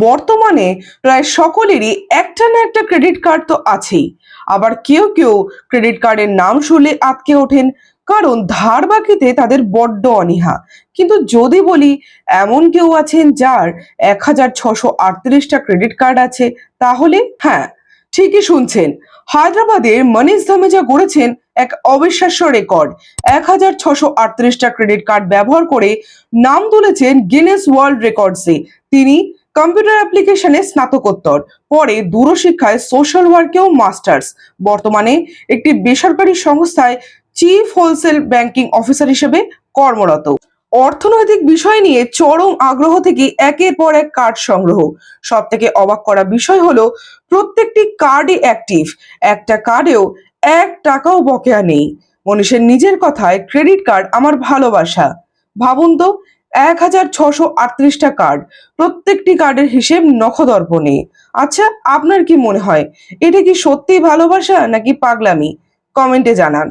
বর্তমানে প্রায় সকলেরই একটা না একটা ক্রেডিট কার্ড তো আছেই। আবার কেউ কেউ ক্রেডিট কার্ডের নাম শুনলে আঁতকে ওঠেন, কারণ ধার বাকিতে তাদের বড্ড অনীহা। কিন্তু যদি বলি এমন কেউ আছেন যার 1638টা ক্রেডিট কার্ড আছে, তাহলে হ্যাঁ, ঠিকই শুনছেন। হায়দ্রাবাদের মনীষ ধামেজা গড়েছেন এক অবিশ্বাস্য রেকর্ড। 1638টা ক্রেডিট কার্ড ব্যবহার করে নাম তুলেছেন গিনেস ওয়ার্ল্ড রেকর্ডসে। তিনি কম্পিউটার অ্যাপ্লিকেশনে স্নাতকোত্তর, পরে দূরশিক্ষায় সোশ্যাল ওয়ার্কেও মাস্টার্স। বর্তমানে একটি বেসরকারি সংস্থায় চিফ হোলসেল ব্যাংকিং অফিসার হিসেবে কর্মরত। অর্থনৈতিক বিষয় নিয়ে চরম আগ্রহ থেকে একের পর এক কার্ড সংগ্রহ। সব থেকে অবাক করা বিষয় হলো প্রত্যেকটি কার্ডই অ্যাক্টিভ, একটা কার্ডেও 1 টাকাও বকেয়া নেই। মনীষের নিজের কথায়, ক্রেডিট কার্ড আমার ভালোবাসা। ভাবুন তো, 1638টা কার্ড, প্রত্যেকটি কার্ডের হিসেব নখদর্পণে। আচ্ছা, আপনার কি মনে হয়, এটা কি সত্যিই ভালোবাসা নাকি পাগলামি? কমেন্টে জানান।